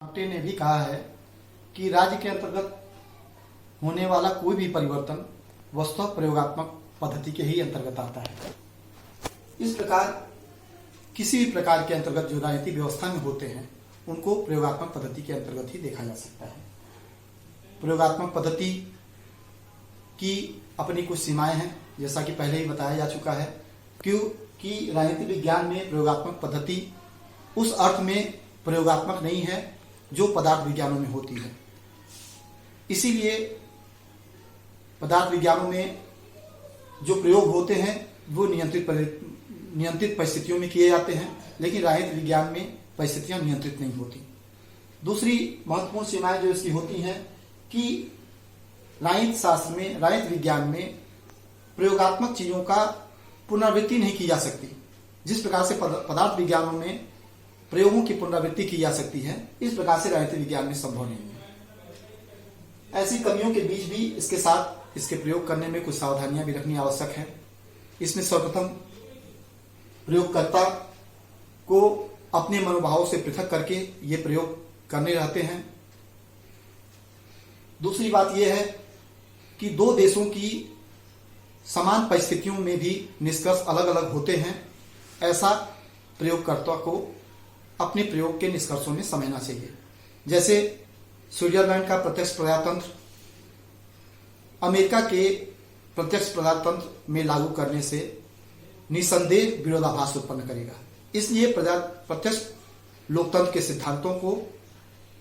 आप्टे ने भी कहा है कि राज्य के अंतर्गत होने वाला कोई भी परिवर्तन वस्तुतः प्रयोगात्मक पद्धति के ही अंतर्गत आता है। इस प्रकार किसी भी प्रकार के अंतर्गत जो राजनीतिक व्यवस्था में होते हैं उनको प्रयोगात्मक पद्धति के अंतर्गत ही देखा जा सकता है। प्रयोगात्मक पद्धति की अपनी कुछ सीमाएं हैं, जैसा कि पहले ही बताया जा चुका है। क्योंकि राजनीतिक विज्ञान में प्रयोगात्मक पद्धति उस अर्थ में प्रयोगात्मक नहीं है जो पदार्थ विज्ञानों में होती है। इसीलिए पदार्थ विज्ञानों में जो प्रयोग होते हैं वो नियंत्रित परिस्थितियों में किए जाते हैं, लेकिन राजनीतिक विज्ञान में परिस्थितियां नियंत्रित नहीं होती। दूसरी महत्वपूर्ण सीमाएं जो इसकी होती हैं कि राजनीतिक शास्त्र में, राजनीतिक विज्ञान में प्रयोगात्मक चीजों का पुनरावृत्ति नहीं की जा सकती। जिस प्रकार से पदार्थ विज्ञानों में प्रयोगों की पुनरावृत्ति की जा सकती है, इस प्रकार से राजनीतिक विज्ञान में संभव नहीं है। ऐसी कमियों के बीच भी इसके साथ इसके प्रयोग करने में कुछ सावधानियां भी रखनी आवश्यक है। इसमें सर्वप्रथम प्रयोगकर्ता को अपने मनोभाव से पृथक करके ये प्रयोग करने रहते हैं। दूसरी बात यह है कि दो देशों की समान परिस्थितियों में भी निष्कर्ष अलग अलग होते हैं। ऐसा प्रयोगकर्ता को अपने प्रयोग के निष्कर्षों में समझना चाहिए। जैसे स्विट्जरलैंड का प्रत्यक्ष प्रजातंत्र अमेरिका के प्रत्यक्ष प्रजातंत्र में लागू करने से निसंदेह विरोधाभास उत्पन्न करेगा। इसलिए प्रत्यक्ष लोकतंत्र के सिद्धांतों को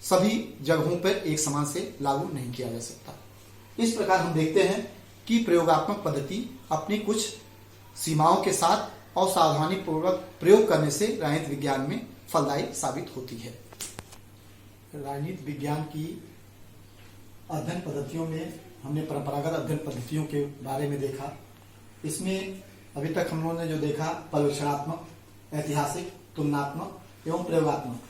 सभी जगहों पर एक समान से लागू नहीं किया जा सकता। इस प्रकार हम देखते हैं कि प्रयोगात्मक पद्धति अपनी कुछ सीमाओं के साथ और सावधानी पूर्वक प्रयोग करने से राजनीतिक विज्ञान में फलदायी साबित होती है। राजनीतिक विज्ञान की अध्ययन पद्धतियों में हमने परंपरागत अध्ययन पद्धतियों के बारे में देखा। इसमें अभी तक हम लोगों ने जो देखा पर्यवेक्षणात्मक, ऐतिहासिक, तुलनात्मक एवं प्रयोगात्मक,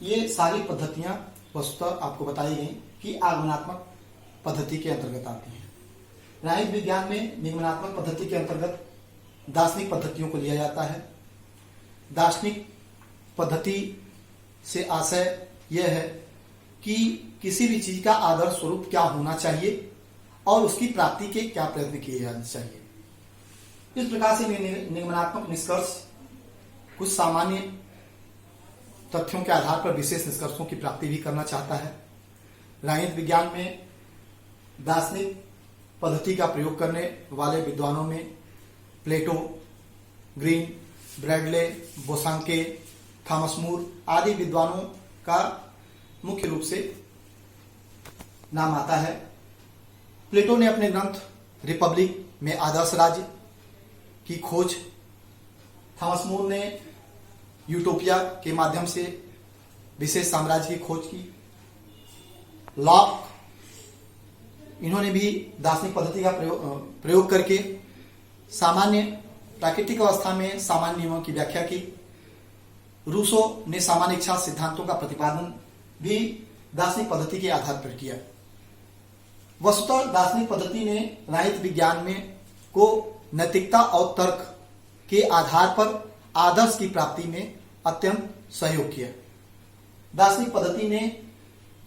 ये सारी पद्धतियां वस्तुतः आपको बताई गई कि आगमनात्मक पद्धति के अंतर्गत आती हैं। राजनीतिक विज्ञान में निगमनात्मक पद्धति के अंतर्गत दार्शनिक पद्धतियों को लिया जाता है। दार्शनिक पद्धति से आशय यह है कि किसी भी चीज का आदर्श स्वरूप क्या होना चाहिए और उसकी प्राप्ति के क्या प्रयत्न किए जाने चाहिए। इस प्रकार से निगमनात्मक निष्कर्ष कुछ सामान्य तथ्यों के आधार पर विशेष निष्कर्षों की प्राप्ति भी करना चाहता है। राजनीतिक विज्ञान में दार्शनिक पद्धति का प्रयोग करने वाले विद्वानों में प्लेटो, ग्रीन, ब्रैडले, बोसांके, थॉमस मूर आदि विद्वानों का मुख्य रूप से नाम आता है। प्लेटो ने अपने ग्रंथ रिपब्लिक में आदर्श राज्य की खोज, थॉमस मूर ने यूटोपिया के माध्यम से विशेष साम्राज्य की खोज की। लॉक, इन्होंने भी दार्शनिक पद्धति का प्रयोग करके सामान्य प्राकृतिक अवस्था में सामान्य नियमों की व्याख्या की। रूसो ने सामान्य इच्छा सिद्धांतों का प्रतिपादन भी दार्शनिक पद्धति के आधार पर किया। वस्तुतः दार्शनिक पद्धति ने राजनीतिक विज्ञान में को नैतिकता और तर्क के आधार पर आदर्श की प्राप्ति में अत्यंत सहयोग किया। दार्शनिक पद्धति ने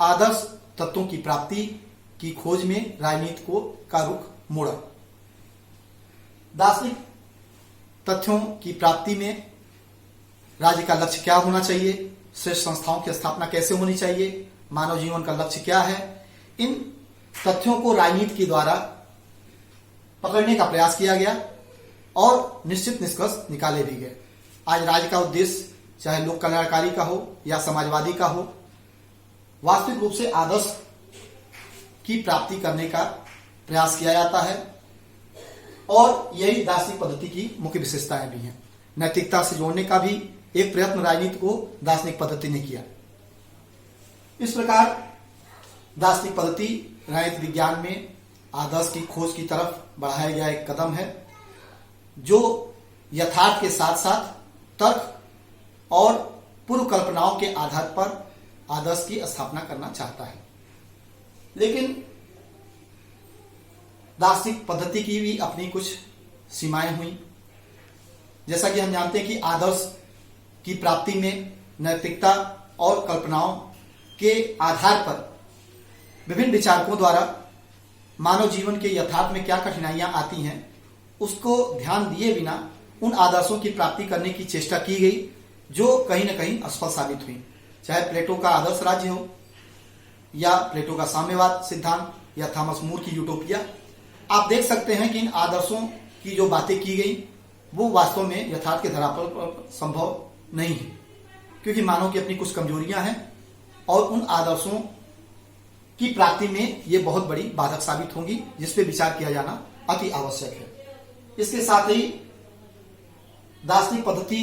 आदर्श तत्वों की प्राप्ति की खोज में राजनीति को का रुख मोड़ा। दार्शनिक तथ्यों की प्राप्ति में राज्य का लक्ष्य क्या होना चाहिए, श्रेष्ठ संस्थाओं की स्थापना कैसे होनी चाहिए, मानव जीवन का लक्ष्य क्या है, इन तथ्यों को राजनीति के द्वारा पकड़ने का प्रयास किया गया और निश्चित निष्कर्ष निकाले भी गए। आज राज्य का उद्देश्य चाहे लोक कल्याणकारी का हो या समाजवादी का हो, वास्तविक रूप से आदर्श की प्राप्ति करने का प्रयास किया जाता है और यही दार्शनिक पद्धति की मुख्य विशेषताएं भी हैं। नैतिकता से जोड़ने का भी एक प्रयत्न राजनीति को दार्शनिक पद्धति ने किया। इस प्रकार दार्शनिक पद्धति राजनीतिक विज्ञान में आदर्श की खोज की तरफ बढ़ाया गया एक कदम है, जो यथार्थ के साथ साथ तर्क और पूर्व कल्पनाओं के आधार पर आदर्श की स्थापना करना चाहता है। लेकिन दार्शनिक पद्धति की भी अपनी कुछ सीमाएं हुई। जैसा कि हम जानते हैं कि आदर्श की प्राप्ति में नैतिकता और कल्पनाओं के आधार पर विभिन्न विचारकों द्वारा मानव जीवन के यथार्थ में क्या कठिनाइयां आती हैं उसको ध्यान दिए बिना उन आदर्शों की प्राप्ति करने की चेष्टा की गई जो कहीं न कहीं असफल साबित हुई। चाहे प्लेटो का आदर्श राज्य हो या प्लेटो का साम्यवाद सिद्धांत या थॉमस मूर की यूटोपिया, आप देख सकते हैं कि इन आदर्शों की जो बातें की गई वो वास्तव में यथार्थ के धरातल पर संभव नहीं है, क्योंकि मानव की अपनी कुछ कमजोरियां हैं और उन आदर्शों की प्राप्ति में ये बहुत बड़ी बाधक साबित होंगी, जिस पे विचार किया जाना अति आवश्यक है। इसके साथ ही दार्शनिक पद्धति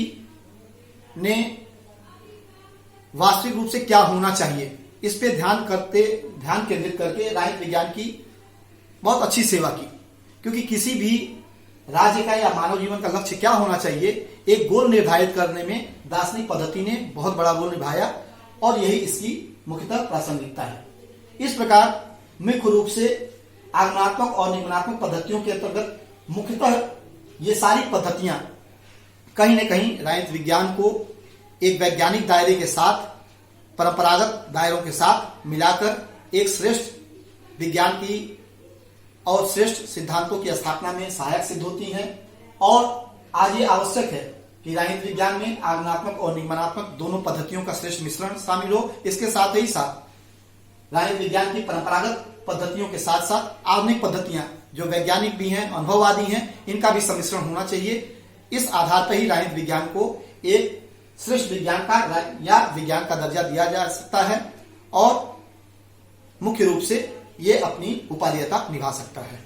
ने वास्तविक रूप से क्या होना चाहिए इस पे ध्यान केंद्रित करके राजनीतिक विज्ञान की बहुत अच्छी सेवा की, क्योंकि किसी भी राज्य का या मानव जीवन का लक्ष्य क्या होना चाहिए एक गोल निर्धारित करने में दार्शनिक पद्धति ने बहुत बड़ा रोल निभाया और यही इसकी मुख्यतः प्रासंगिकता है। इस प्रकार मुख्य रूप से आगमनात्मक और निगमनात्मक पद्धतियों के अंतर्गत मुख्यतः ये सारी पद्धतियां कहीं न कहीं राजनीतिक विज्ञान को एक वैज्ञानिक दायरे के साथ परंपरागत दायरों के साथ मिलाकर एक श्रेष्ठ विज्ञान की और श्रेष्ठ सिद्धांतों की स्थापना में सहायक सिद्ध होती हैं। और आज ये आवश्यक है कि राजनीतिक विज्ञान में आगमनात्मक और निगमनात्मक दोनों पद्धतियों का श्रेष्ठ मिश्रण शामिल हो। इसके साथ ही साथ राजनीतिक विज्ञान की परंपरागत पद्धतियों के साथ साथ आधुनिक पद्धतियां जो वैज्ञानिक भी हैं, अनुभववादी हैं, इनका भी सम्मिश्रण होना चाहिए। इस आधार पर ही राजनीतिक विज्ञान को एक श्रेष्ठ विज्ञान का या विज्ञान का दर्जा दिया जा सकता है और मुख्य रूप से ये अपनी उपादेयता निभा सकता है।